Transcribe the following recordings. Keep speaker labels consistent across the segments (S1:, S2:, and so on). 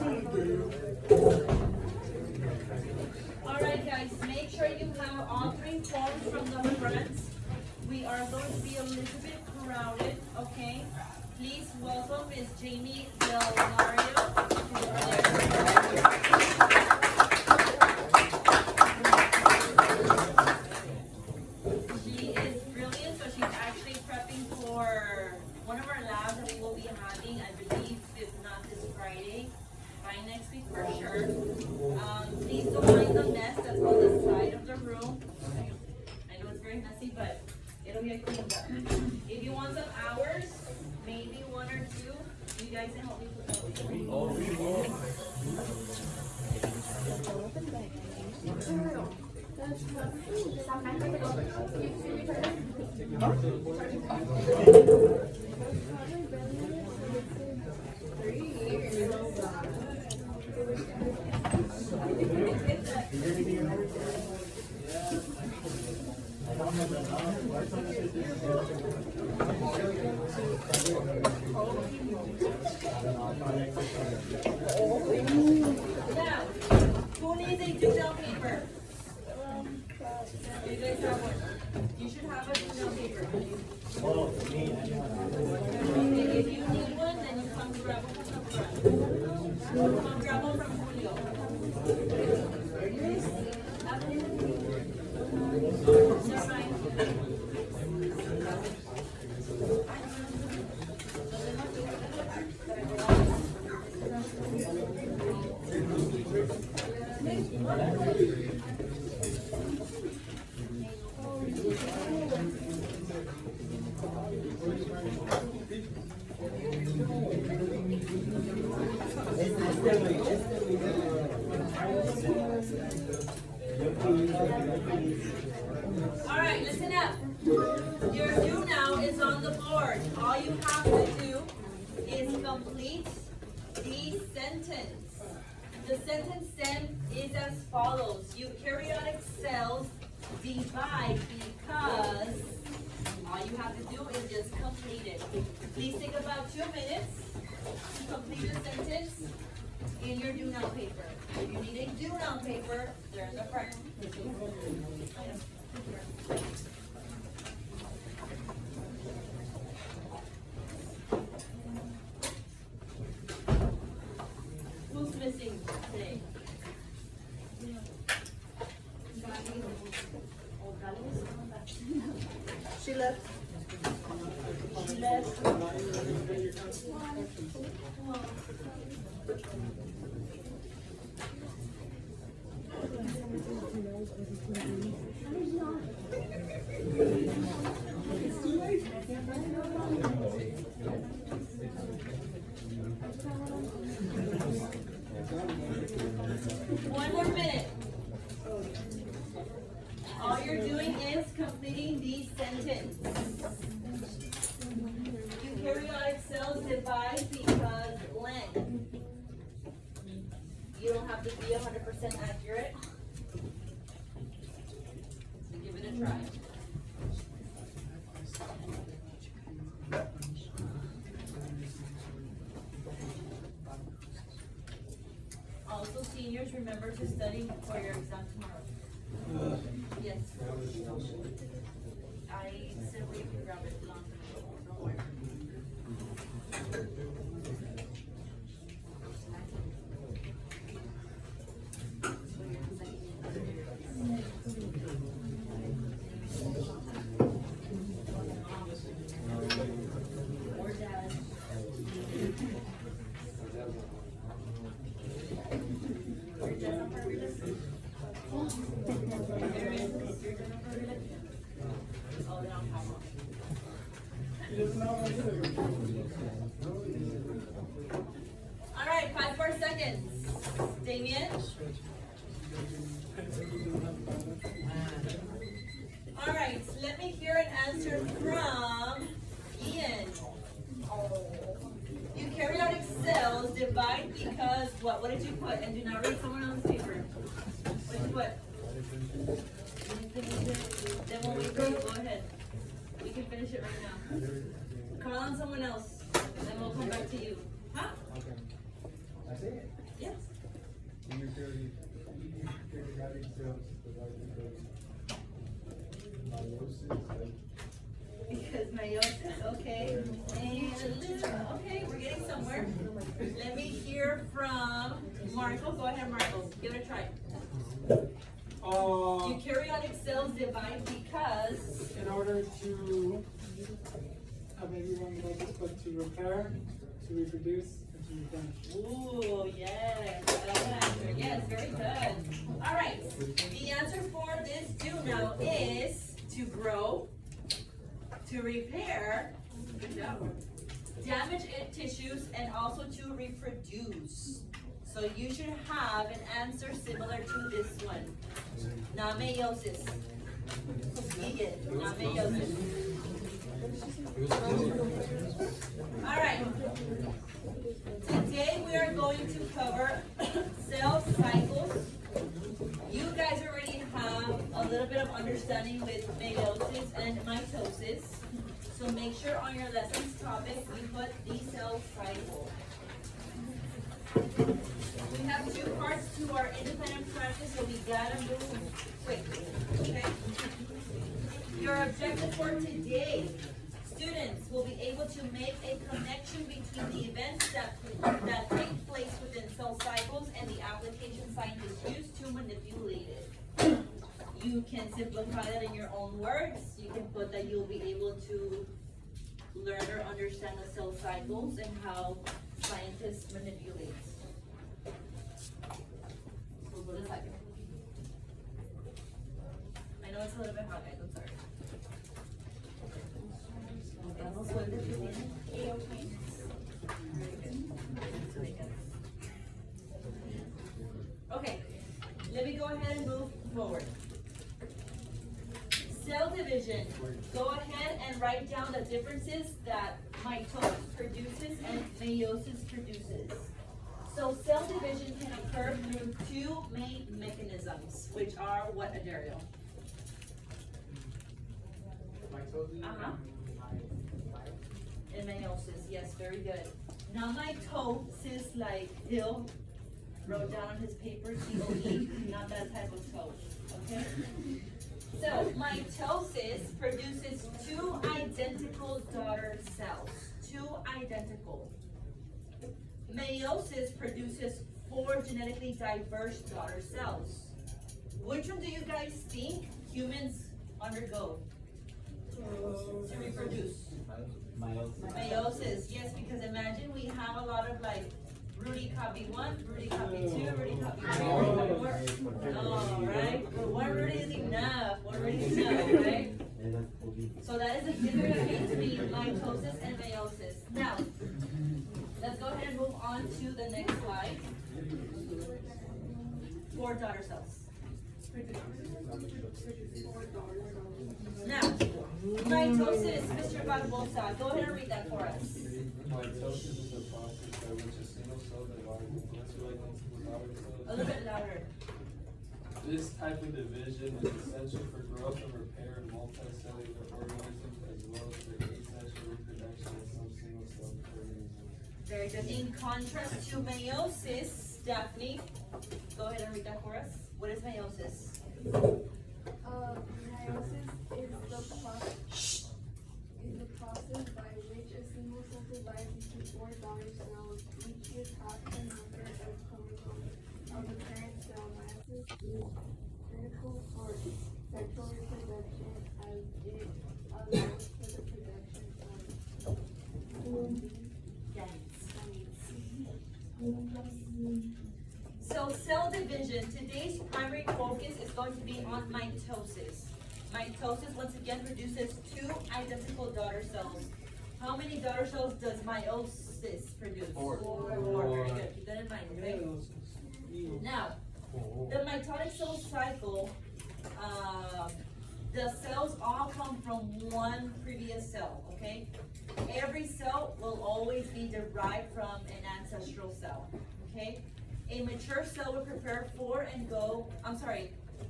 S1: Alright guys, make sure you have all three forms from the front. We are going to be a little bit crowded, okay? Please welcome Miss Jamie Del Mario. She is brilliant, so she's actually prepping for one of our labs that we will be having, I believe, if not this Friday, by next week for sure. Please don't mind the mess that's on the side of the room. I know it's very messy, but it'll get cleaned up. If you want some hours, maybe one or two, you guys can help me put that away. Now, who needs a do-down paper? You guys have one. You should have a do-down paper. If you need one, then you come grab one from the front. Come grab one from Julio. That's fine. All right, listen up. Your do now is on the board. All you have to do is complete the sentence. The sentence then is as follows. Eukaryotic cells divide because all you have to do is just complete it. Please take about 2 minutes to complete the sentence in your do now paper. If you need a do now paper, they're in the front. Who's missing today?
S2: She left.
S1: She left. One more minute. All you're doing is completing the sentence. Eukaryotic cells divide because when? You don't have to be 100% accurate. So give it a try. Also, seniors, remember to study for your exam tomorrow. Yes. I said we can grab it long. Don't worry. All right, 5 more seconds. Damien? All right, let me hear an answer from Ian. Eukaryotic cells divide because what? What did you put? And do not read someone else's paper. What did you put? Then we'll wait for you. Go ahead. We can finish it right now. Call on someone else, and then we'll come back to you. Huh?
S3: Okay. That's it.
S1: Because meiosis, okay. And okay, we're getting somewhere. Let me hear from Marco. Go ahead, Marco. Give it a try. Eukaryotic cells divide because
S2: in order to maybe one more, but to repair, to reproduce, and to replenish.
S1: Ooh, yes, that's an answer. Yes, very good. All right, the answer for this do now is to grow, to repair, good job, damage tissues, and also to reproduce. So you should have an answer similar to this one. Not meiosis. Not meiosis. All right. Today we are going to cover cell cycles. You guys already have a little bit of understanding with meiosis and mitosis. So make sure on your lessons topic you put the cell cycle. We have two parts to our independent practice, so we gotta move quickly, okay? Your objective for today, students will be able to make a connection between the events that take place within cell cycles and the application scientists use to manipulate it. You can simplify that in your own words. You can put that you'll be able to learn or understand the cell cycles and how scientists manipulate. We'll go to the second. I know it's a little bit hot, guys. I'm sorry. Okay, let me go ahead and move forward. Cell division. Go ahead and write down the differences that mitosis produces and meiosis produces. So cell division can occur through two main mechanisms, which are what, Adario? Uh-huh. And meiosis, yes, very good. Now mitosis, like Hill wrote down on his paper, T-O-E, not that type of toe, okay? So mitosis produces two identical daughter cells, two identical. Meiosis produces four genetically diverse daughter cells. Which one do you guys think humans undergo to reproduce? Meiosis, yes, because imagine we have a lot of like Rudy copy 1, Rudy copy 2, Rudy copy 3, oh, right? But one Rudy is enough, one Rudy is enough, right? So that is the difference between mitosis and meiosis. Now, let's go ahead and move on to the next slide. Four daughter cells. Now, mitosis, Mr. Barbosa, go ahead and read that for us.
S3: Mitosis is a process by which a single cell divides into identical daughter cells.
S1: A little bit louder.
S3: This type of division is essential for growth and repair in multicellular organisms as well as for asexual reproduction in some single cell organisms.
S1: Very good. In contrast to meiosis, Daphne, go ahead and read that for us. What is meiosis?
S4: Meiosis is the process by which a single cell divides into four daughter cells, each with half the number of chromosomes of the parent cell. Meiosis is critical for sexual reproduction as it allows for the production of
S1: So cell division, today's primary focus is going to be on mitosis. Mitosis, once again, produces two identical daughter cells. How many daughter cells does meiosis produce? Four. Very good. Keep that in mind, okay? Now, the mitotic cell cycle, the cells all come from one previous cell, okay? Every cell will always be derived from an ancestral cell, okay? A mature cell will prepare for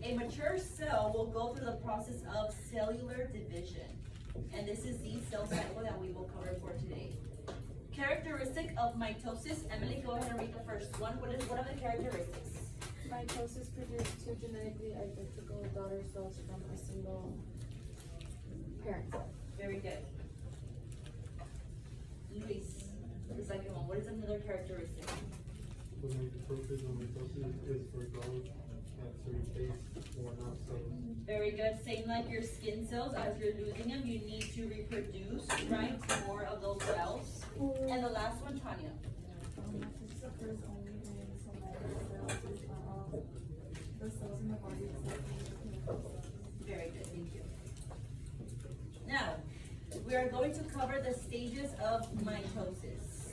S1: a mature cell will go through the process of cellular division. And this is the cell cycle that we will cover for today. Characteristic of mitosis. Emily, go ahead and read the first one. What are the characteristics?
S4: Mitosis produced two genetically identical daughter cells from a single parent cell.
S1: Very good. Luis, the second one. What is another characteristic?
S3: When mitosis or mitosis is for growth to replace worn out cells.
S1: Very good. Same like your skin cells. As you're losing them, you need to reproduce, right? More of those cells. And the last one, Tanya.
S4: Mitosis occurs only in somatic cells, is not all the cells in the body except for the
S1: Very good. Thank you. Now, we are going to cover the stages of mitosis.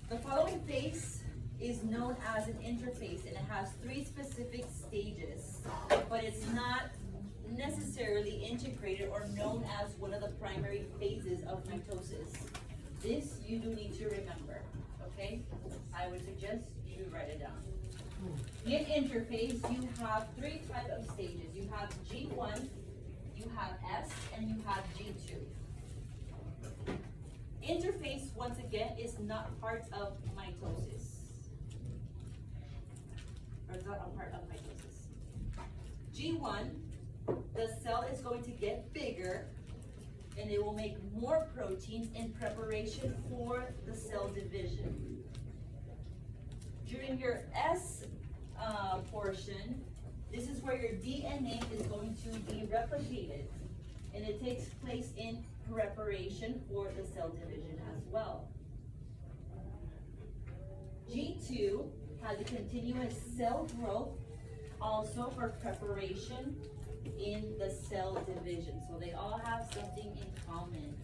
S1: The following phase is known as an interphase, and it has 3 specific stages, but it's not necessarily integrated or known as one of the primary phases of mitosis. This you do need to remember, okay? I would suggest you write it down. In interphase, you have 3 types of stages. You have G1, you have S, and you have G2. Interphase, once again, is not part of mitosis. Or it's not a part of mitosis. G1, the cell is going to get bigger, and it will make more proteins in preparation for the cell division. During your S portion, this is where your DNA is going to be replicated, and it takes place in preparation for the cell division as well. G2 has a continuous cell growth, also for preparation in the cell division. So they all have something in common.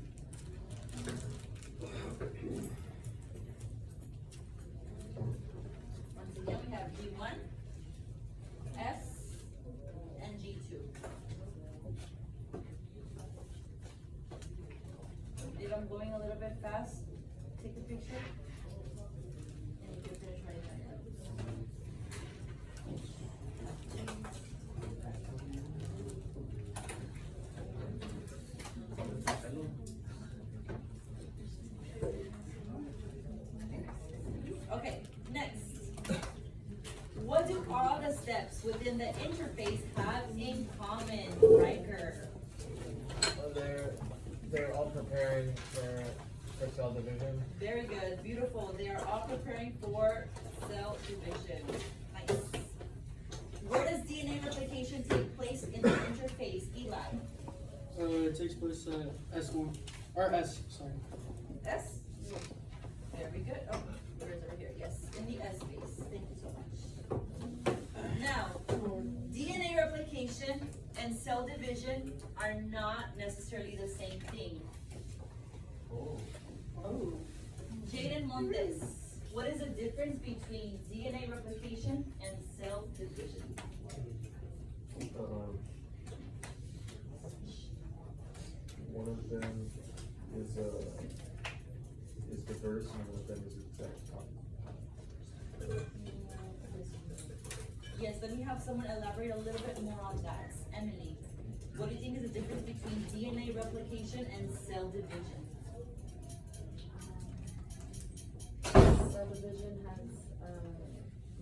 S1: Once again, we have G1, S, and G2. If I'm going a little bit fast, take a picture, and you can finish writing that down. Okay, next. What do all the steps within the interphase have in common, Riker?
S5: Well, they're all preparing for cell division.
S1: Very good, beautiful. They are all preparing for cell division. Nice. Where does DNA replication take place in the interphase, Eli?
S2: It takes place at S1, or S, sorry.
S1: S? Very good. Oh, where is it? Right here. Yes, in the S phase. Thank you so much. Now, DNA replication and cell division are not necessarily the same thing. Oh. Jaden Montes, what is the difference between DNA replication and cell division?
S5: One of them is diverse, and one of them is exact copy.
S1: Yes, let me have someone elaborate a little bit more on that. Emily, what do you think is the difference between DNA replication and cell division?
S4: Cell division has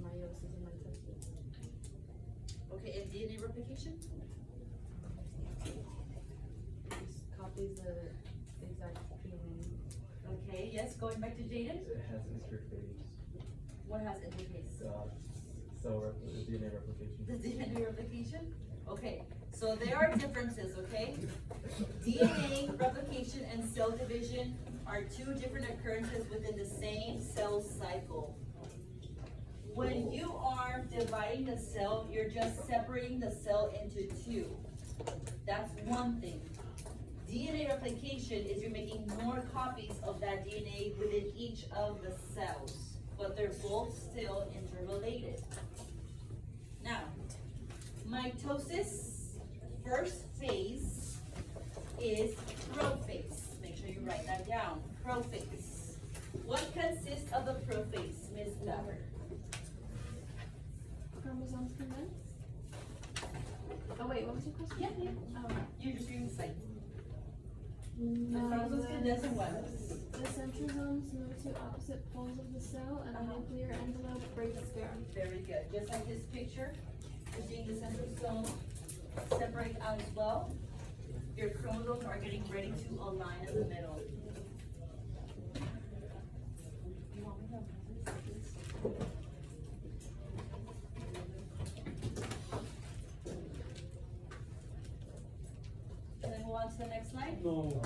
S4: meiosis and mitosis.
S1: Okay, and DNA replication?
S4: Just copies the exact DNA.
S1: Okay, yes, going back to Jaden.
S5: It has interphase.
S1: What has interphase?
S5: DNA replication.
S1: The DNA replication? Okay, so there are differences, okay? DNA replication and cell division are 2 different occurrences within the same cell cycle. When you are dividing the cell, you're just separating the cell into 2. That's one thing. DNA replication is you're making more copies of that DNA within each of the cells, but they're both still interrelated. Now, mitosis, first phase, is prophase. Make sure you write that down. Prophase. What consists of the prophase, Ms. Bever?
S4: Chromosomes condense? Oh wait, what was your question?
S1: Yeah. You're just reading the slide. The chromosomes condense in what?
S4: The centrosomes move to opposite poles of the cell, and the nuclear envelope breaks down.
S1: Very good. Just like this picture, you're seeing the centrosome separate out as well. Your chromosomes are getting ready to align in the middle. You want me to move this? Can I move on to the next slide?
S2: No.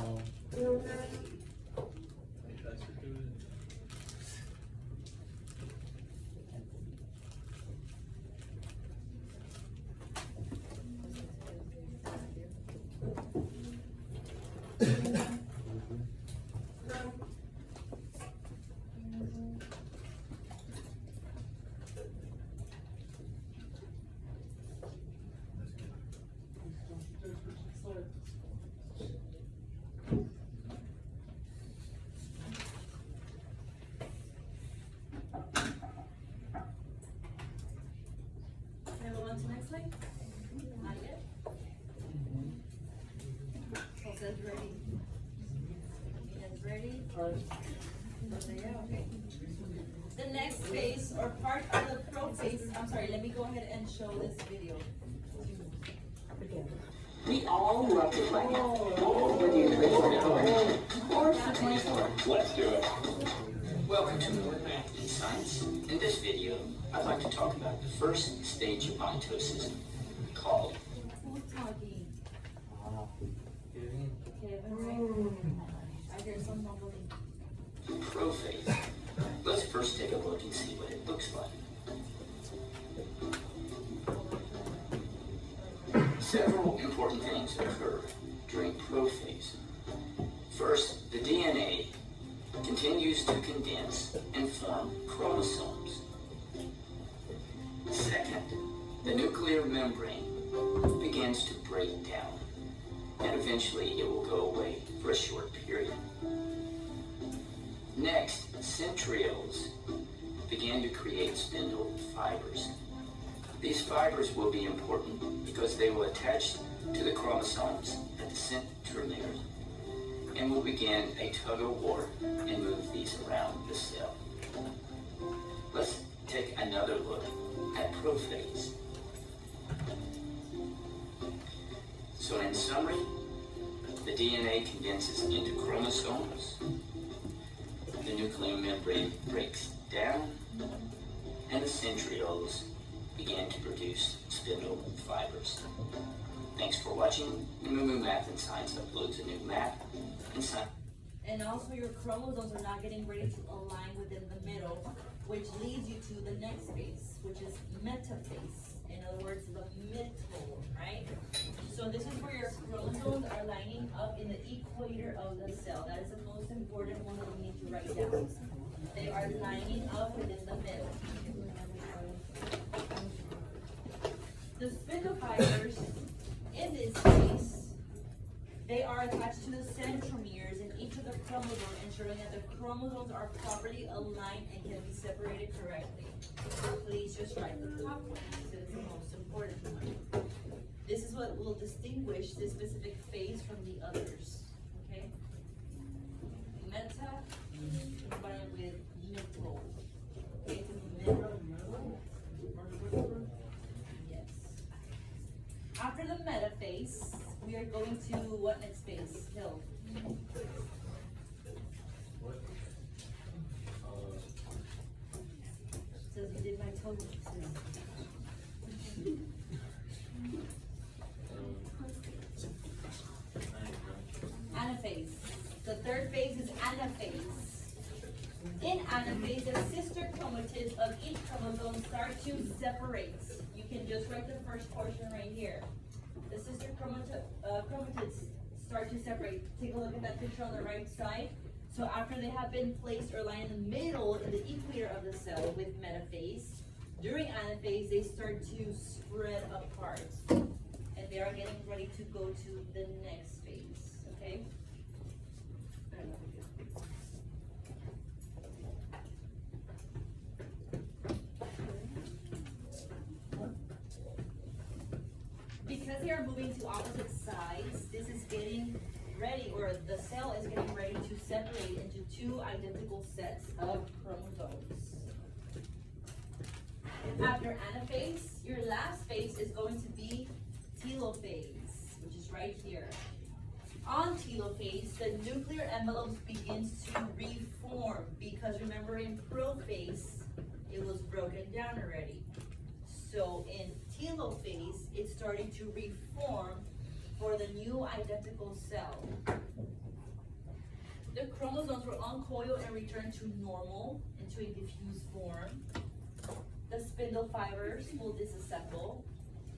S1: Can I move on to the next slide? Not yet. Jose's ready. Nina's ready. Okay. The next phase or part of the prophase, I'm sorry, let me go ahead and show this video.
S6: We all love to play. Whether you're playing or
S7: Let's do it.
S6: welcome to More Math and Science. In this video, I'd like to talk about the first stage of mitosis called
S1: Who's talking?
S3: Giving.
S1: Kevin, right? I hear some mumbling.
S6: prophase. Let's first take a look and see what it looks like. Several important things occur during prophase. First, the DNA continues to condense and form chromosomes. Second, the nuclear membrane begins to break down, and eventually it will go away for a short period. Next, centrioles begin to create spindle fibers. These fibers will be important because they will attach to the chromosomes at the centromere and will begin a tug-of-war and move these around the cell. Let's take another look at prophase. So in summary, the DNA condenses into chromosomes, the nuclear membrane breaks down, and the centrioles begin to produce spindle fibers. Thanks for watching. Moo Math and Science uploads a new math and science.
S1: And also your chromosomes are not getting ready to align within the middle, which leads you to the next phase, which is metaphase. In other words, the middle, right? So this is where your chromosomes are lining up in the equator of the cell. That is the most important one that we need to write down. They are lining up within the middle. The spindle fibers, in this case, they are attached to the centromeres in each of the chromosomes, ensuring that the chromosomes are properly aligned and can be separated correctly. Please just write the top one, because it's the most important one. This is what will distinguish this specific phase from the others, okay? Meta, combined with middle. Okay, so middle. Yes. After the metaphase, we are going to what next phase? Hill. Says you did my total. Anaphase. The third phase is anaphase. In anaphase, the sister chromatids of each chromosome start to separate. You can just write the first portion right here. The sister chromatids start to separate. Take a look at that picture on the right side. So after they have been placed or lie in the middle in the equator of the cell with metaphase, during anaphase they start to spread apart. And they are getting ready to go to the next phase. Okay? Because they are moving to opposite sides, this is getting ready, or the cell is getting ready to separate into two identical sets of chromosomes. After anaphase, your last phase is going to be telophase, which is right here. On telophase, the nuclear envelope begins to reform because remember in prophase, it was broken down already. So in telophase, it's starting to reform for the new identical cell. The chromosomes will uncoil and return to normal into a diffuse form. The spindle fibers will disassemble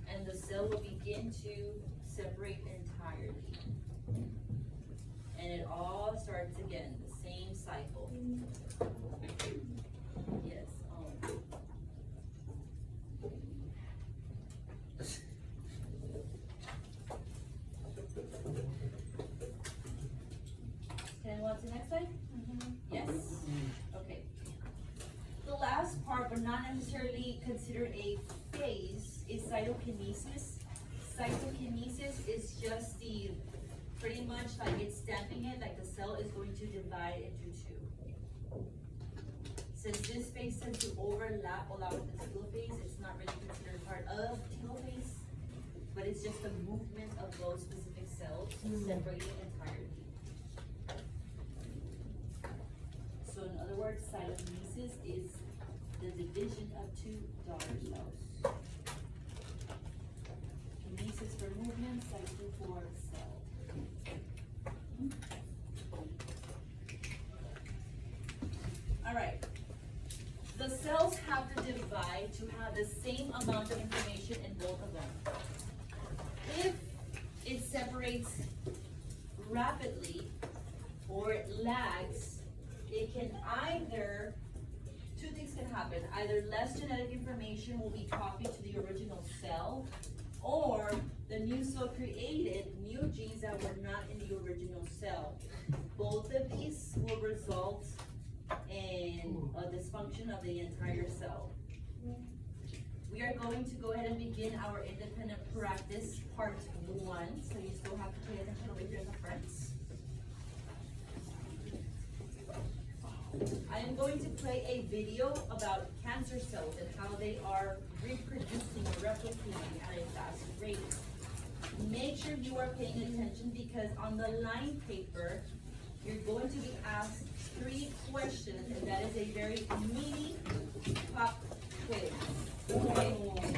S1: and the cell will begin to separate entirely. And it all starts again, the same cycle. Yes. Can I go on to the next slide? Yes? Okay. The last part, but not necessarily considered a phase, is cytokinesis. Cytokinesis is just the, pretty much like it's stamping it, like the cell is going to divide into two. Since this phase tends to overlap a lot with the telophase, it's not really considered part of telophase, but it's just the movement of those specific cells separating entirely. So in other words, cytokinesis is the division of two daughter cells. Kinesis for movement, cyto for cell. All right. The cells have to divide to have the same amount of information in both of them. If it separates rapidly or it lags, it can either, two things can happen. Either less genetic information will be copied to the original cell, or the new cell created new genes that were not in the original cell. Both of these will result in a dysfunction of the entire cell. We are going to go ahead and begin our independent practice part 1, so you still have to pay attention over here in the front. I am going to play a video about cancer cells and how they are reproducing or replicating at a fast rate. Make sure you are paying attention because on the line paper, you're going to be asked 3 questions, and that is a very meaty pop quiz.